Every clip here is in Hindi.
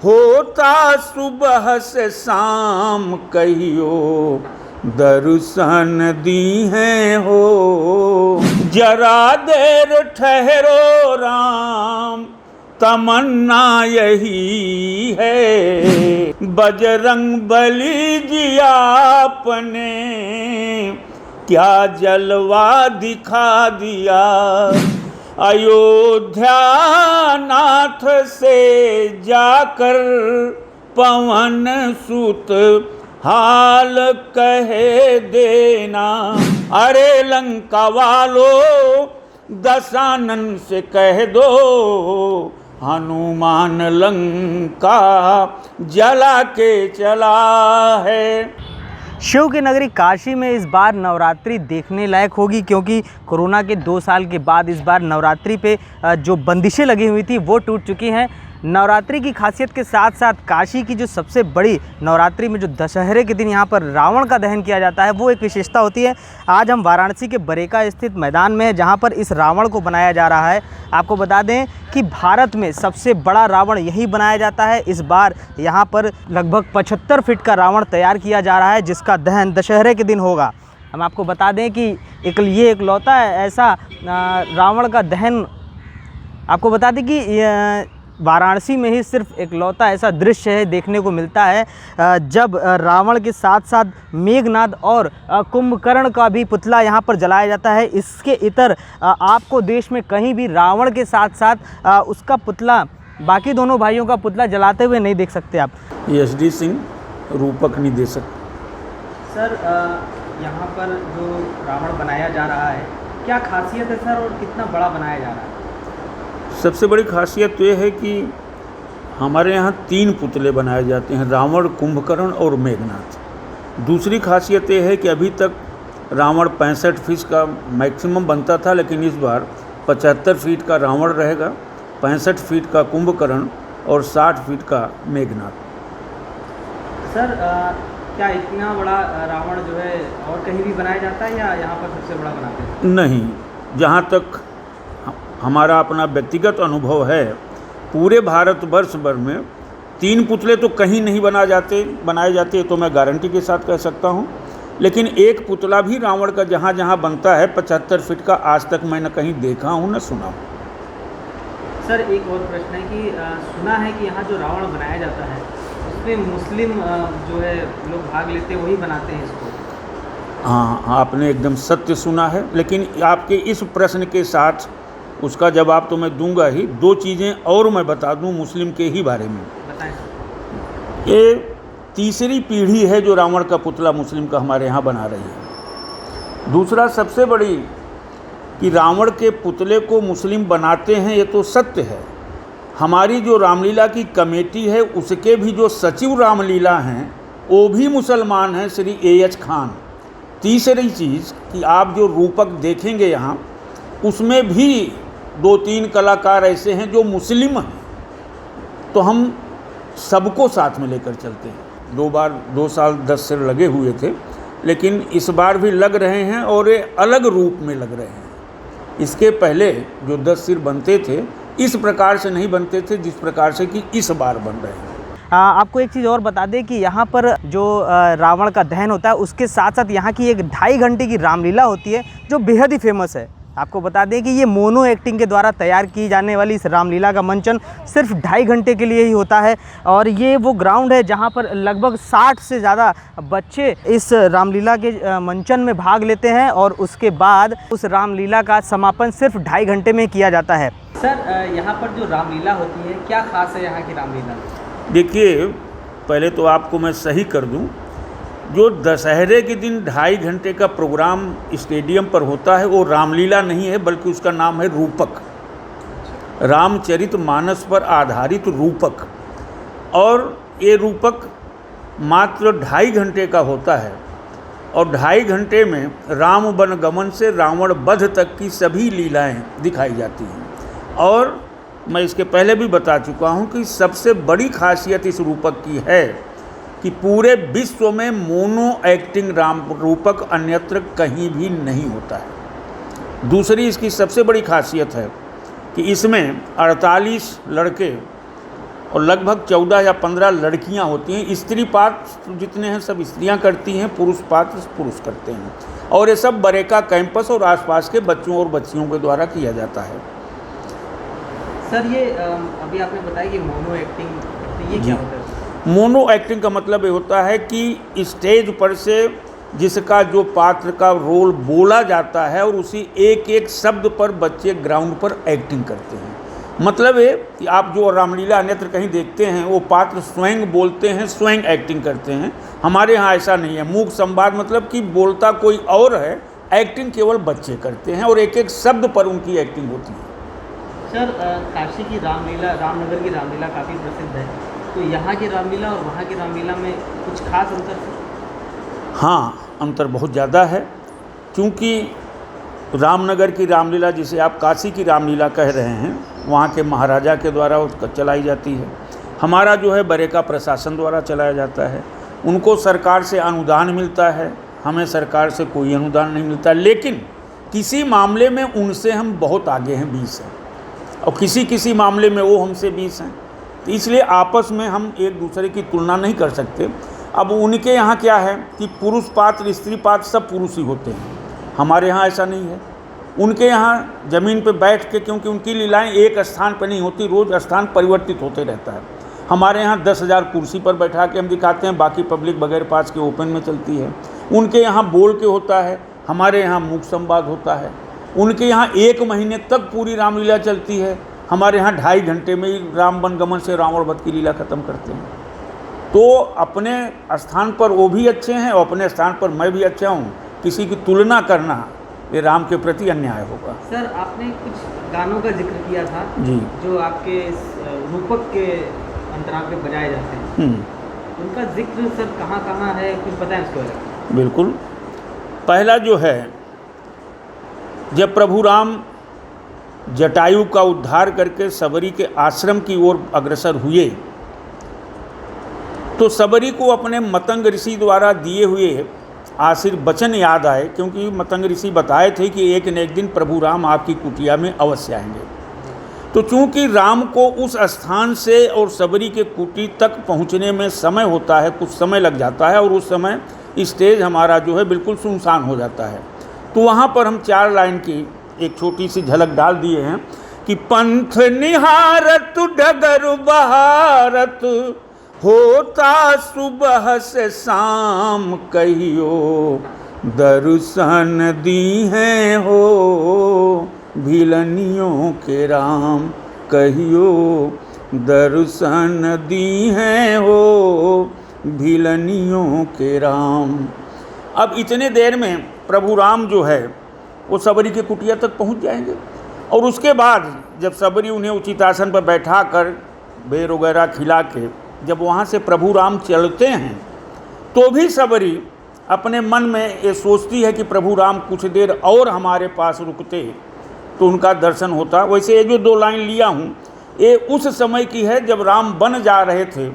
होता सुबह से शाम कहियो दर्शन दी हैं हो। जरा देर ठहरो राम तमन्ना यही है। बजरंग बली जी आपने क्या जलवा दिखा दिया। अयोध्या नाथ से जाकर पवन सुत हाल कहे देना। अरे लंका वालों दशानन से कह दो हनुमान लंका जला के चला है। शिव की नगरी काशी में इस बार नवरात्रि देखने लायक होगी, क्योंकि कोरोना के 2 साल के बाद इस बार नवरात्रि पे जो बंदिशें लगी हुई थी वो टूट चुकी हैं। नवरात्रि की खासियत के साथ साथ काशी की जो सबसे बड़ी नवरात्रि में जो दशहरे के दिन यहाँ पर रावण का दहन किया जाता है वो एक विशेषता होती है। आज हम वाराणसी के बरेका स्थित मैदान में हैं जहाँ पर इस रावण को बनाया जा रहा है। आपको बता दें कि भारत में सबसे बड़ा रावण यही बनाया जाता है। इस बार यहाँ पर लगभग 75 फीट का रावण तैयार किया जा रहा है जिसका दहन दशहरे के दिन होगा। हम आपको बता दें कि ये इकलौता ऐसा रावण का दहन, आपको बता दें कि वाराणसी में ही सिर्फ इकलौता ऐसा दृश्य है देखने को मिलता है जब रावण के साथ साथ मेघनाद और कुंभकर्ण का भी पुतला यहाँ पर जलाया जाता है। इसके इतर आपको देश में कहीं भी रावण के साथ साथ उसका पुतला, बाकी दोनों भाइयों का पुतला जलाते हुए नहीं देख सकते आप। SD सिंह रूपक नहीं दे सकते। सर यहाँ पर जो रावण बनाया जा रहा है क्या खासियत है सर, और कितना बड़ा बनाया जा रहा है? सबसे बड़ी खासियत तो ये है कि हमारे यहाँ 3 पुतले बनाए जाते हैं, रावण, कुंभकर्ण और मेघनाद। दूसरी खासियत ये है कि अभी तक रावण 65 फीट का मैक्सिमम बनता था, लेकिन इस बार 75 फीट का रावण रहेगा, 65 फीट का कुंभकर्ण और 60 फीट का मेघनाद। सर क्या इतना बड़ा रावण जो है और कहीं भी बनाया जाता है या यहाँ पर सबसे बड़ा बनाते हैं? नहीं, जहाँ तक हमारा अपना व्यक्तिगत अनुभव है पूरे भारतवर्ष भर में 3 पुतले तो कहीं नहीं बनाए जाते तो मैं गारंटी के साथ कह सकता हूँ। लेकिन एक पुतला भी रावण का जहाँ जहाँ बनता है 75 फीट का, आज तक मैं न कहीं देखा हूँ न सुना हूँ। सर एक और प्रश्न है कि सुना है कि यहाँ जो रावण बनाया जाता है उसमें मुस्लिम जो है लोग भाग लेते हैं, वही बनाते हैं इसको। हाँ, आपने एकदम सत्य सुना है। लेकिन आपके इस प्रश्न के साथ उसका जवाब तो मैं दूंगा ही। 2 चीज़ें और मैं बता दूं मुस्लिम के ही बारे में। बताएं। ये तीसरी पीढ़ी है जो रावण का पुतला मुस्लिम का हमारे यहाँ बना रही है। दूसरा सबसे बड़ी कि रावण के पुतले को मुस्लिम बनाते हैं ये तो सत्य है। हमारी जो रामलीला की कमेटी है उसके भी जो सचिव रामलीला हैं वो भी मुसलमान हैं, श्री AH खान। तीसरी चीज़ कि आप जो रूपक देखेंगे यहाँ उसमें भी 2-3 कलाकार ऐसे हैं जो मुस्लिम हैं, तो हम सबको साथ में लेकर चलते हैं। 2 साल 10 सिर लगे हुए थे, लेकिन इस बार भी लग रहे हैं और ये अलग रूप में लग रहे हैं। इसके पहले जो 10 सिर बनते थे इस प्रकार से नहीं बनते थे जिस प्रकार से कि इस बार बन रहे हैं। आपको एक चीज़ और बता दें कि यहाँ पर जो रावण का दहन होता है उसके साथ साथ यहाँ की एक 2.5 घंटे की रामलीला होती है जो बेहद ही फेमस है। आपको बता दें कि ये मोनो एक्टिंग के द्वारा तैयार की जाने वाली इस रामलीला का मंचन सिर्फ 2.5 घंटे के लिए ही होता है। और ये वो ग्राउंड है जहाँ पर लगभग 60 से ज़्यादा बच्चे इस रामलीला के मंचन में भाग लेते हैं और उसके बाद उस रामलीला का समापन सिर्फ 2.5 घंटे में किया जाता है। सर यहाँ पर जो रामलीला होती है क्या खास है यहाँ की रामलीला? देखिए, पहले तो आपको मैं सही कर दूं, जो दशहरे के दिन 2.5 घंटे का प्रोग्राम स्टेडियम पर होता है वो रामलीला नहीं है, बल्कि उसका नाम है रूपक, रामचरितमानस पर आधारित रूपक। और ये रूपक मात्र 2.5 घंटे का होता है और 2.5 घंटे में राम वन गमन से रावण वध तक की सभी लीलाएं दिखाई जाती हैं। और मैं इसके पहले भी बता चुका हूं कि सबसे बड़ी खासियत इस रूपक की है कि पूरे विश्व में मोनो एक्टिंग राम रूपक अन्यत्र कहीं भी नहीं होता है। दूसरी इसकी सबसे बड़ी खासियत है कि इसमें 48 लड़के और लगभग 14 या 15 लड़कियां होती हैं। स्त्री पात्र जितने हैं सब स्त्रियां करती हैं, पुरुष पात्र पुरुष करते हैं। और ये सब बरेका कैंपस और आसपास के बच्चों और बच्चियों के द्वारा किया जाता है। सर ये अभी आपने बताया कि मोनो एक्टिंग, तो ये क्या होता है? मोनो एक्टिंग का मतलब ये होता है कि स्टेज पर से जिसका जो पात्र का रोल बोला जाता है और उसी एक एक शब्द पर बच्चे ग्राउंड पर एक्टिंग करते हैं। मतलब है कि आप जो रामलीला अन्यत्र कहीं देखते हैं वो पात्र स्वयं बोलते हैं, स्वयं एक्टिंग करते हैं। हमारे यहाँ ऐसा नहीं है। मूक संवाद मतलब कि बोलता कोई और है, एक्टिंग केवल बच्चे करते हैं और एक एक शब्द पर उनकी एक्टिंग होती है। सर काशी की रामलीला, रामनगर की रामलीला काफ़ी प्रसिद्ध है, तो यहाँ की रामलीला और वहाँ की रामलीला में कुछ खास अंतर है? हाँ, अंतर बहुत ज़्यादा है, क्योंकि रामनगर की रामलीला जिसे आप काशी की रामलीला कह रहे हैं, वहाँ के महाराजा के द्वारा चलाई जाती है। हमारा जो है बरेका प्रशासन द्वारा चलाया जाता है। उनको सरकार से अनुदान मिलता है, हमें सरकार से कोई अनुदान नहीं मिलता। लेकिन किसी मामले में उनसे हम बहुत आगे हैं, 20 हैं, और किसी किसी मामले में वो हमसे 20 हैं। तो इसलिए आपस में हम एक दूसरे की तुलना नहीं कर सकते। अब उनके यहाँ क्या है कि पुरुष पात्र स्त्री पात्र सब पुरुष ही होते हैं, हमारे यहाँ ऐसा नहीं है। उनके यहाँ ज़मीन पे बैठ के, क्योंकि उनकी लीलाएं एक स्थान पर नहीं होती, रोज़ स्थान परिवर्तित होते रहता है। हमारे यहाँ 10,000 कुर्सी पर बैठा के हम दिखाते हैं, बाकी पब्लिक बगैर पास के ओपन में चलती है। उनके यहाँ बोल के होता है, हमारे यहाँ मूक संवाद होता है। उनके यहाँ 1 महीने तक पूरी रामलीला चलती है, हमारे यहाँ 2.5 घंटे में ही राम वनगमन से रावण वध की लीला ख़त्म करते हैं। तो अपने स्थान पर वो भी अच्छे हैं और अपने स्थान पर मैं भी अच्छा हूँ। किसी की तुलना करना ये राम के प्रति अन्याय होगा। सर आपने कुछ गानों का जिक्र किया था जी, जो आपके रूपक के अंतराल पे बजाए जाते हैं, उनका जिक्र सर कहाँ कहाँ है, कुछ बताएं उसके बारे में। बिल्कुल। पहला जो है, जब प्रभु राम जटायु का उद्धार करके सबरी के आश्रम की ओर अग्रसर हुए, तो सबरी को अपने मतंग ऋषि द्वारा दिए हुए आशीर्वचन याद आए, क्योंकि मतंग ऋषि बताए थे कि एक न एक दिन प्रभु राम आपकी कुटिया में अवश्य आएंगे। तो चूंकि राम को उस स्थान से और सबरी के कुटी तक पहुंचने में समय होता है, कुछ समय लग जाता है, और उस समय स्टेज हमारा जो है बिल्कुल सुनसान हो जाता है। तो वहाँ पर हम 4 लाइन की एक छोटी सी झलक डाल दिए हैं कि पंथ निहारत डगर बहारत, होता सुबह से शाम कहियो, दर्शन दी हैं हो भिलनियों के राम, कहियो दर्शन दी हैं हो भिलनियों के राम। अब इतने देर में प्रभु राम जो है वो सबरी के कुटिया तक पहुंच जाएंगे, और उसके बाद जब सबरी उन्हें उचित आसन पर बैठा कर बेर वगैरह खिला के जब वहाँ से प्रभु राम चलते हैं, तो भी सबरी अपने मन में ये सोचती है कि प्रभु राम कुछ देर और हमारे पास रुकते तो उनका दर्शन होता। वैसे ये जो 2 लाइन लिया हूँ, ये उस समय की है जब राम बन जा रहे थे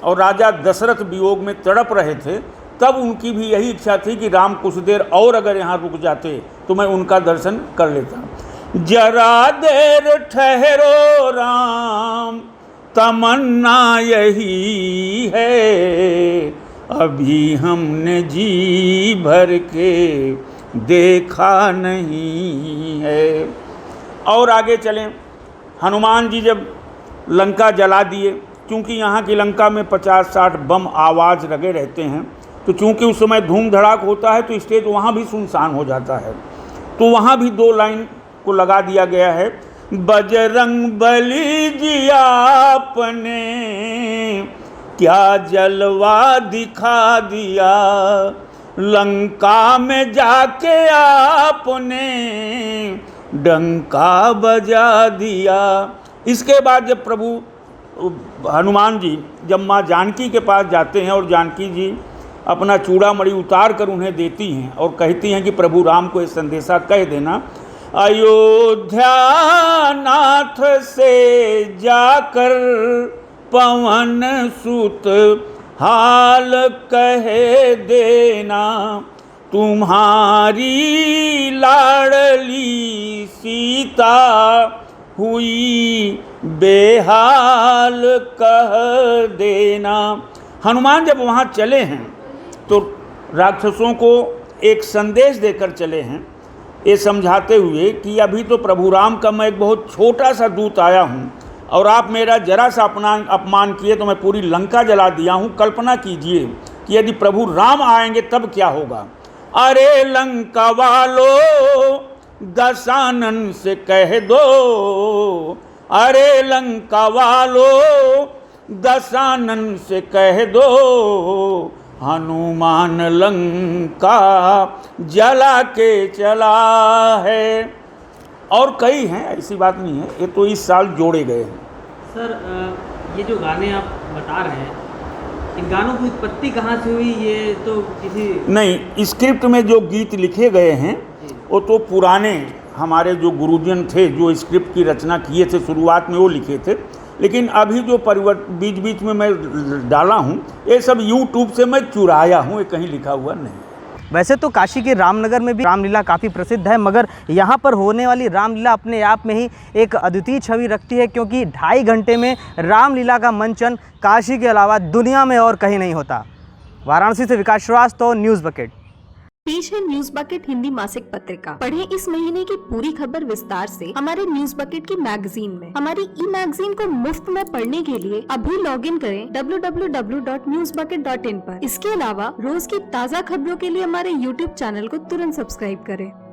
और राजा दशरथ वियोग में तड़प रहे थे, तब उनकी भी यही इच्छा थी कि राम कुछ देर और अगर यहाँ रुक जाते तो मैं उनका दर्शन कर लेता। जरा देर ठहरो राम, तमन्ना यही है, अभी हमने जी भर के देखा नहीं है। और आगे चलें, हनुमान जी जब लंका जला दिए, क्योंकि यहाँ की लंका में 50-60 बम आवाज़ लगे रहते हैं, तो चूँकि उस समय धूम धड़ाक होता है तो स्टेज वहाँ भी सुनसान हो जाता है। तो वहाँ भी 2 लाइन को लगा दिया गया है, बजरंग बली जी आपने क्या जलवा दिखा दिया, लंका में जाके आपने डंका बजा दिया। इसके बाद जब प्रभु हनुमान जी जब माँ जानकी के पास जाते हैं और जानकी जी अपना चूड़ामणि उतार कर उन्हें देती हैं और कहती हैं कि प्रभु राम को ये संदेशा कह देना, अयोध्या नाथ से जाकर पवन सुत हाल कह देना, तुम्हारी लाडली सीता हुई बेहाल कह देना। हनुमान जब वहाँ चले हैं तो राक्षसों को एक संदेश देकर चले हैं, ये समझाते हुए कि अभी तो प्रभु राम का मैं एक बहुत छोटा सा दूत आया हूँ और आप मेरा जरा सा अपमान किए तो मैं पूरी लंका जला दिया हूँ। कल्पना कीजिए कि यदि प्रभु राम आएंगे तब क्या होगा। अरे लंका वालों दशानन से कह दो, अरे लंका वालों दशानन से कह दो, हनुमान लंका जला के चला है। और कई हैं, ऐसी बात नहीं है, ये तो इस साल जोड़े गए हैं। सर ये जो गाने आप बता रहे हैं, इन गानों की उत्पत्ति कहाँ से हुई? ये तो किसी नहीं, स्क्रिप्ट में जो गीत लिखे गए हैं वो तो पुराने हमारे जो गुरुजन थे जो स्क्रिप्ट की रचना किए थे शुरुआत में वो लिखे थे, लेकिन अभी जो बीच बीच में मैं डाला हूँ ये सब यूट्यूब से मैं चुराया हूँ, ये कहीं लिखा हुआ नहीं। वैसे तो काशी के रामनगर में भी रामलीला काफ़ी प्रसिद्ध है, मगर यहाँ पर होने वाली रामलीला अपने आप में ही एक अद्वितीय छवि रखती है, क्योंकि 2.5 घंटे में रामलीला का मंचन काशी के अलावा दुनिया में और कहीं नहीं होता। वाराणसी से विकास श्रीवास्तव, न्यूज़ बकेट। पेश है न्यूज बकेट हिंदी मासिक पत्रिका। पढ़ें इस महीने की पूरी खबर विस्तार से हमारे न्यूज बकेट की मैगजीन में। हमारी ई मैगजीन को मुफ्त में पढ़ने के लिए अभी लॉगिन करें www.newsbucket.in पर। इसके अलावा रोज की ताज़ा खबरों के लिए हमारे YouTube चैनल को तुरंत सब्सक्राइब करें।